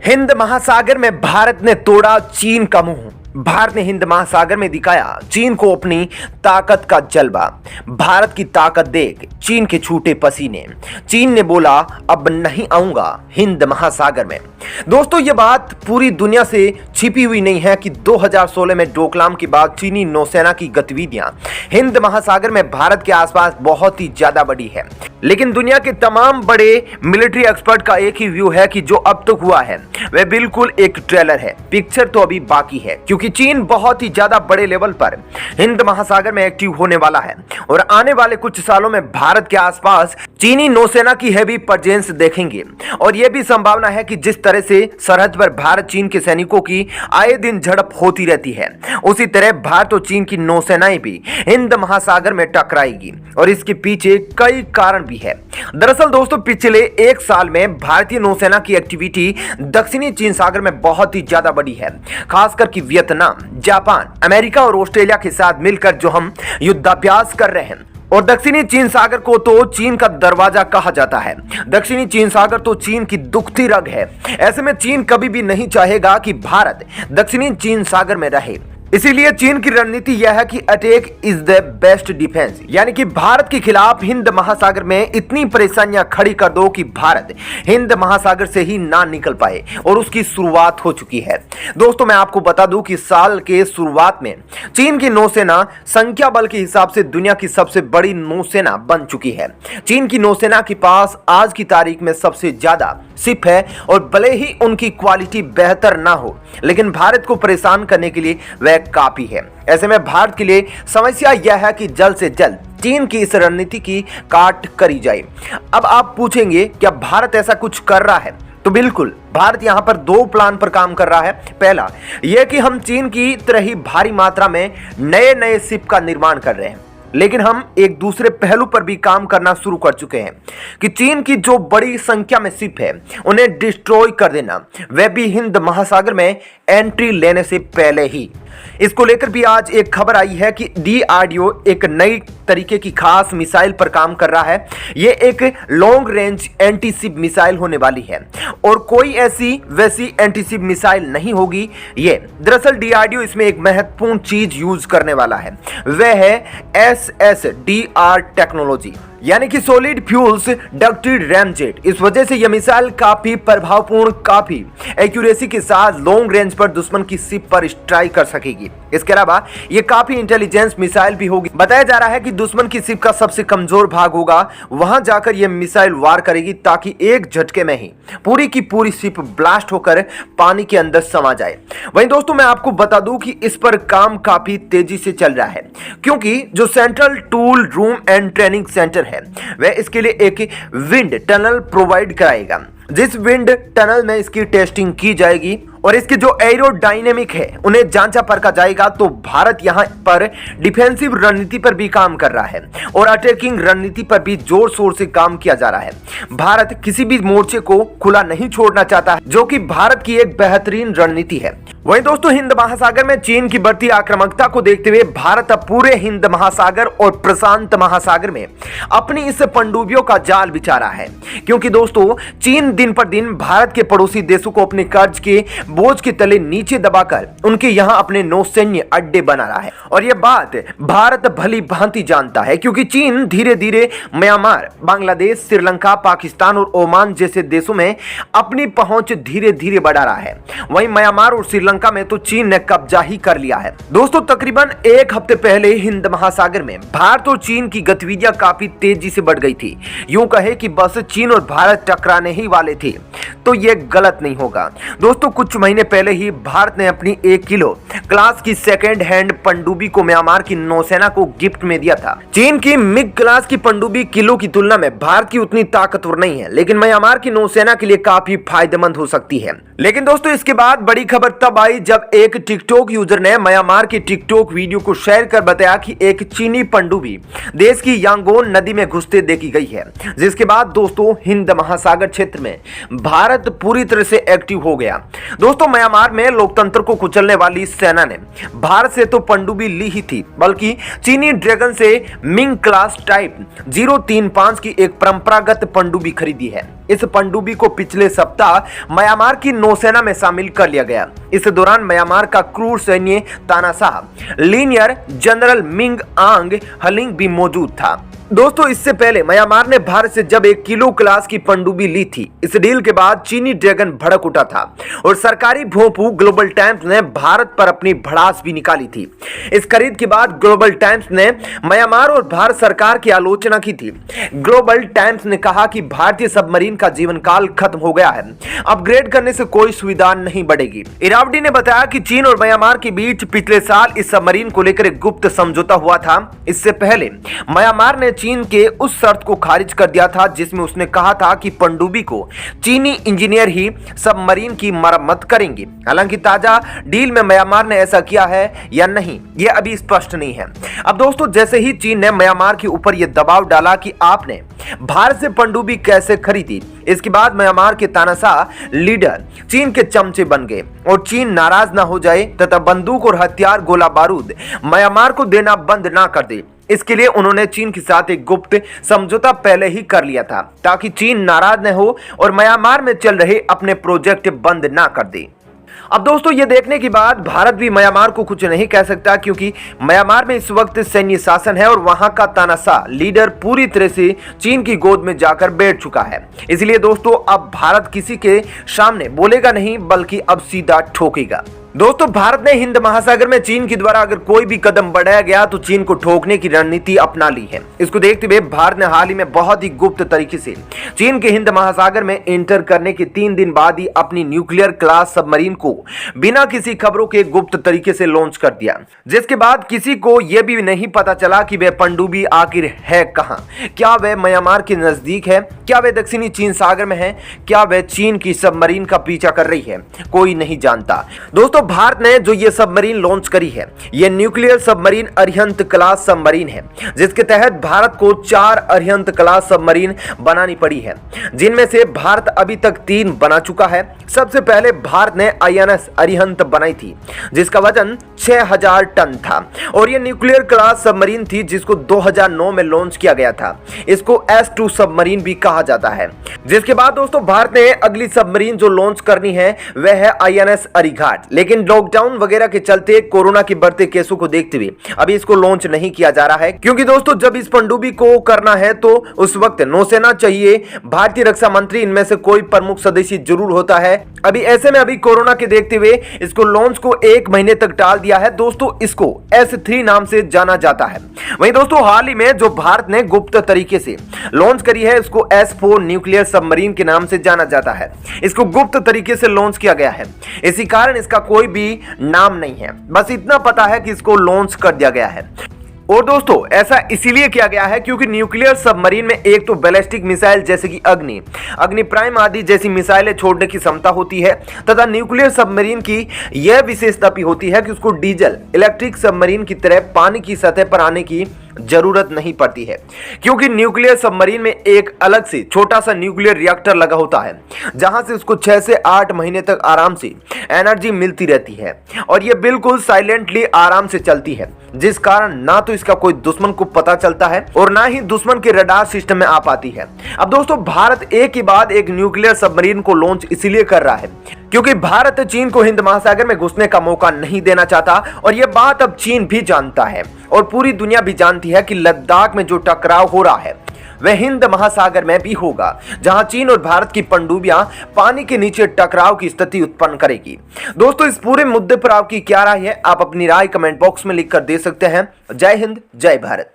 हिंद महासागर में भारत ने तोड़ा चीन का मुंह। भारत ने हिंद महासागर में दिखाया चीन को अपनी ताकत का जलवा। भारत की ताकत देख चीन के छूटे पसीने। चीन ने बोला अब नहीं आऊंगा हिंद महासागर में। दोस्तों ये बात पूरी दुनिया से छिपी हुई नहीं है कि 2016 में डोकलाम के बाद चीनी नौसेना की गतिविधियां हिंद महासागर में भारत के आसपास बहुत ही ज्यादा बढ़ी है। लेकिन दुनिया के तमाम बड़े मिलिट्री एक्सपर्ट का एक ही व्यू है कि जो अब तक हुआ है वह बिल्कुल एक ट्रेलर है, पिक्चर तो अभी बाकी है। क्योंकि चीन बहुत ही ज्यादा बड़े लेवल पर हिंद महासागर में एक्टिव होने वाला है और आने वाले कुछ सालों में भारत के आसपास चीनी नौसेना की हैवी प्रेजेंस देखेंगे। और यह भी संभावना है कि जिस तरह से सरहद पर भारत चीन के सैनिकों की आए दिन झड़प होती रहती है, उसी तरह भारत और चीन की नौसेनाएं भी हिंद महासागर में टकराएगी। और इसके पीछे कई कारण भी है। दरअसल दोस्तों पिछले एक साल में भारतीय नौसेना की एक्टिविटी दक्षिणी चीन सागर में बहुत ही ज्यादा बढ़ी है। खासकर कि वियतनाम, जापान, अमेरिका और ऑस्ट्रेलिया के साथ मिलकर जो हम युद्धाभ्यास कर रहे हैं। और दक्षिणी चीन सागर को तो चीन का दरवाजा कहा जाता है। दक्षिणी चीन सागर तो चीन की दुखती रग है। ऐसे में चीन कभी भी नहीं चाहेगा कि भारत दक्षिणी चीन सागर में रहे। इसीलिए चीन की रणनीति यह है कि attack is the best defence, यानी कि भारत के खिलाफ हिंद महासागर में इतनी परेशानियां खड़ी कर दो कि भारत हिंद महासागर से ही ना निकल पाए। और उसकी शुरुआत हो चुकी है। दोस्तों मैं आपको बता दूं कि साल के शुरुआत में चीन की नौसेना संख्या बल के हिसाब से दुनिया की सबसे बड़ी नौसेना बन चुकी है। चीन की नौसेना के पास आज की तारीख में सबसे ज्यादा शिप है और भले ही उनकी क्वालिटी बेहतर ना हो, लेकिन भारत को परेशान करने के लिए वह काफी है। ऐसे में भारत के लिए समस्या यह है कि जल्द से जल्द चीन की इस रणनीति की काट करी जाए। अब आप पूछेंगे क्या भारत ऐसा कुछ कर रहा है? तो बिल्कुल, भारत यहां पर दो प्लान पर काम कर रहा है। पहला यह कि हम चीन की तरह ही भारी मात्रा में नए शिप का निर्माण कर रहे हैं, लेकिन हम एक दूसरे पहलू पर भी काम करना शुरू कर चुके हैं कि चीन की जो बड़ी संख्या में शिप है उन्हें डिस्ट्रॉय कर देना, वह भी हिंद महासागर में एंट्री लेने से पहले ही। इसको लेकर भी आज एक खबर आई है कि डीआरडीओ एक नई तरीके की खास मिसाइल पर काम कर रहा है। ये एक long range anti ship missile होने वाली है और कोई ऐसी वैसी एंटी शिप मिसाइल नहीं होगी ये। दरअसल डीआरडीओ इसमें एक महत्वपूर्ण चीज यूज करने वाला है, वह है SSDR टेक्नोलॉजी, यानी कि सॉलिड फ्यूल्स डक्टेड रैमजेट। इस वजह से यह मिसाइल काफी प्रभावपूर्ण, काफी एक्यूरेसी के साथ लॉन्ग रेंज पर दुश्मन की शिप पर स्ट्राइक कर सकेगी। इसके अलावा यह काफी इंटेलिजेंस मिसाइल भी होगी। बताया जा रहा है कि दुश्मन की शिप का सबसे कमजोर भाग होगा, वहां जाकर यह मिसाइल वार करेगी ताकि एक झटके में ही पूरी की पूरी शिप ब्लास्ट होकर पानी के अंदर समा जाए। वहीं दोस्तों मैं आपको बता दूं कि इस पर काम काफी तेजी से चल रहा है, क्योंकि जो central tool room and training centre है वह इसके लिए एक विंड टनल प्रोवाइड कराएगा। जिस विंड टनल में इसकी टेस्टिंग की जाएगी और इसके जो एरोडायनेमिक है उन्हें जांचा परखा जाएगा। तो भारत यहां पर डिफेंसिव रणनीति पर भी काम कर रहा है और अटैकिंग रणनीति पर भी जोर शोर से काम किया जा रहा है। भारत किसी भी मोर्चे को खुला नहीं छोड़ना चाहता है, जो कि भारत की एक बेहतरीन रणनीति है। वहीं दोस्तों हिंद महासागर में चीन की बढ़ती आक्रामकता को देखते हुए भारत अब पूरे हिंद महासागर और प्रशांत महासागर में अपनी इस पनडुब्बियों का जाल बिछा रहा है। क्योंकि दोस्तों चीन दिन पर दिन भारत के पड़ोसी देशों को अपने कर्ज के बोझ के तले नीचे दबाकर उनके यहां अपने नौसैन्य अड्डे बना रहा है। और यह बात भारत भली भांति जानता है, क्योंकि चीन धीरे धीरे म्यांमार, बांग्लादेश, श्रीलंका, पाकिस्तान और ओमान जैसे देशों में अपनी पहुंच धीरे धीरे बढ़ा रहा है। वहीं म्यांमार और श्रीलंका में तो चीन ने कब्जा ही कर लिया है। दोस्तों तकरीबन एक हफ्ते पहले हिंद महासागर में भारत और चीन की गतिविधियां काफी तेजी से बढ़ गई थी। यूं कहे कि बस चीन और भारत टकराने ही वाले थे, तो यह गलत नहीं होगा। दोस्तों कुछ महीने पहले ही भारत ने अपनी 1 किलो क्लास की सेकेंड हैंड पनडुब्बी को म्यांमार की नौसेना को गिफ्ट में दिया था। चीन की मिग क्लास की पनडुब्बी किलो की तुलना में भारत की उतनी ताकतवर नहीं है, लेकिन म्यांमार की नौसेना के लिए काफी फायदेमंद हो सकती है। लेकिन दोस्तों इसके बाद बड़ी खबर तब भाई जब एक टिकटॉक यूजर ने म्यांमार की टिकटॉक वीडियो को शेयर कर बताया कि एक चीनी पनडुब्बी देश की यांगोन नदी में घुसते देखी गई है, जिसके बाद दोस्तों हिंद महासागर क्षेत्र में भारत पूरी तरह से एक्टिव हो गया। दोस्तों म्यांमार में लोकतंत्र को कुचलने वाली सेना ने भारत से तो पनडुब्बी ली ही थी, बल्कि चीनी ड्रैगन से मिंग क्लास टाइप 035 की एक परंपरागत पनडुब्बी खरीदी है। इस पनडुब्बी को पिछले सप्ताह म्यांमार की नौसेना में शामिल कर लिया गया। इस दौरान म्यांमार का क्रूर सैन्य तानाशाह लीनियर जनरल मिंग आंग हलिंग भी मौजूद था। दोस्तों इससे पहले म्यांमार ने भारत से जब 1 किलो क्लास की पनडुब्बी ली थी, इस डील के बाद चीनी ड्रैगन भड़क उठा था और सरकारी भोंपू ग्लोबल टाइम्स ने भारत पर अपनी भड़ास भी निकाली थी। इस खरीद के बाद ग्लोबल टाइम्स ने म्यांमार और भारत सरकार की आलोचना की थी। ग्लोबल टाइम्स ने कहा कि भारतीय सबमरीन का जीवन काल खत्म हो गया है, अपग्रेड करने से कोई सुविधा नहीं बढ़ेगी। इरावडी ने बताया कि चीन और म्यांमार के बीच पिछले साल इस सबमरीन को लेकर एक गुप्त समझौता हुआ था। इससे पहले म्यांमार ने चीन के उस शर्त को खारिज कर दिया था जिसमें उसने कहा था कि पनडुब्बी को चीनी इंजीनियर ही सबमरीन की मरम्मत करेंगे। हालांकि ताजा डील में म्यांमार ने ऐसा किया है या नहीं, यह अभी स्पष्ट नहीं है। अब दोस्तों जैसे ही चीन ने म्यांमार के ऊपर यह दबाव डाला कि आपने भारत से पनडुब्बी कैसे खरीदी, इसके बाद म्यांमार के तानाशाह लीडर चीन के चमचे बन गए और चीन नाराज ना हो जाए तथा बंदूक और हथियार गोला बारूद म्यांमार को देना बंद ना कर दे। इसके लिए उन्होंने चीन के साथ एक गुप्त समझौता पहले ही कर लिया था ताकि चीन नाराज न हो और म्यांमार में चल रहे अपने प्रोजेक्ट बंद ना कर दे। अब दोस्तों ये देखने के बाद भारत भी म्यांमार को कुछ नहीं कह सकता, क्योंकि म्यांमार में इस वक्त सैन्य शासन है और वहां का तानाशाह लीडर पूरी तरह से चीन की गोद में जाकर बैठ चुका है। इसलिए दोस्तों अब भारत किसी के सामने बोलेगा नहीं, बल्कि अब सीधा ठोकेगा। दोस्तों भारत ने हिंद महासागर में चीन के द्वारा अगर कोई भी कदम बढ़ाया गया तो चीन को ठोकने की रणनीति अपना ली है। इसको देखते हुए भारत ने हाल ही में बहुत ही गुप्त तरीके से चीन के हिंद महासागर में एंटर करने के 3 दिन बाद ही अपनी न्यूक्लियर क्लास सबमरीन को बिना किसी खबरों के गुप्त तरीके से लॉन्च कर दिया, जिसके बाद किसी को यह भी नहीं पता चला कि वह पनडुब्बी आखिर है कहां। क्या वह म्यांमार के नजदीक है, क्या वह दक्षिणी चीन सागर में है, क्या वह चीन की सबमरीन का पीछा कर रही है, कोई नहीं जानता। दोस्तों भारत ने जो ये सबमरीन लॉन्च करी है, ये nuclear submarine Arihant class submarine है, जिसके तहत भारत को 4 अरिहंत क्लास सबमरीन बनानी पड़ी है, जिनमें से भारत अभी तक 3 बना चुका है। सबसे पहले भारत ने INS अरिहंत बनाई थी जिसका वजन 6000 टन था और ये न्यूक्लियर क्लास सबमरीन थी जिसको 2009 में लॉन्च किया गया था। इसको S2 सबमरीन भी कहा जाता है। जिसके बाद दोस्तों भारत ने अगली सबमरीन जो लॉन्च करनी है वह है INS अरिघाट, लेकिन लॉकडाउन वगैरह के चलते कोरोना के बढ़ते केसों को देखते हुए अभी इसको लॉन्च नहीं किया जा रहा है, क्योंकि दोस्तों जब इस पनडुब्बी को करना है तो उस वक्त नौसेना चाहिए, भारतीय रक्षा मंत्री इनमें से कोई प्रमुख सदस्य जरूर होता है। अभी ऐसे में अभी कोरोना के देखते हुए इसको लॉन्च को 1 महीने तक टाल दिया है। दोस्तों इसको S3 नाम से जाना जाता है। वहीं दोस्तों हाल ही में जो भारत ने गुप्त तरीके से लॉन्च करी है इसको S4 न्यूक्लियर सबमरीन के नाम से जाना जाता है। इसको गुप्त तरीके से लॉन्च किया गया है, इसी कारण इसका कोई भी नाम नहीं है, बस इतना पता है कि इसको लॉन्च कर दिया गया है। और दोस्तों ऐसा इसीलिए किया गया है क्योंकि न्यूक्लियर सबमरीन में एक तो बैलिस्टिक मिसाइल जैसे कि अग्नि प्राइम आदि जैसी मिसाइलें छोड़ने की क्षमता होती है, तथा न्यूक्लियर सबमरीन की यह विशेषता भी होती है कि उसको डीजल इलेक्ट्रिक सबमरीन की तरह पानी की सतह पर आने की जरूरत नहीं पड़ती है, क्योंकि न्यूक्लियर सबमरीन में एक अलग से छोटा सा न्यूक्लियर रिएक्टर लगा होता है जहां से उसको 6 से 8 महीने तक आराम से एनर्जी मिलती रहती है और यह बिल्कुल साइलेंटली आराम से चलती है, जिस कारण ना तो इसका कोई दुश्मन को पता चलता है और ना ही दुश्मन के रडार सिस्टम में आ पाती है। अब दोस्तों भारत एक के बाद एक न्यूक्लियर सबमरीन को लॉन्च इसलिए कर रहा है क्योंकि भारत चीन को हिंद महासागर में घुसने का मौका नहीं देना चाहता और यह बात अब चीन भी जानता है और पूरी दुनिया भी जानती है कि लद्दाख में जो टकराव हो रहा है वह हिंद महासागर में भी होगा, जहां चीन और भारत की पनडुब्बियां पानी के नीचे टकराव की स्थिति उत्पन्न करेगी। दोस्तों इस पूरे मुद्दे पर आपकी क्या राय है, आप अपनी राय कमेंट बॉक्स में लिखकर दे सकते हैं। जय हिंद, जय भारत।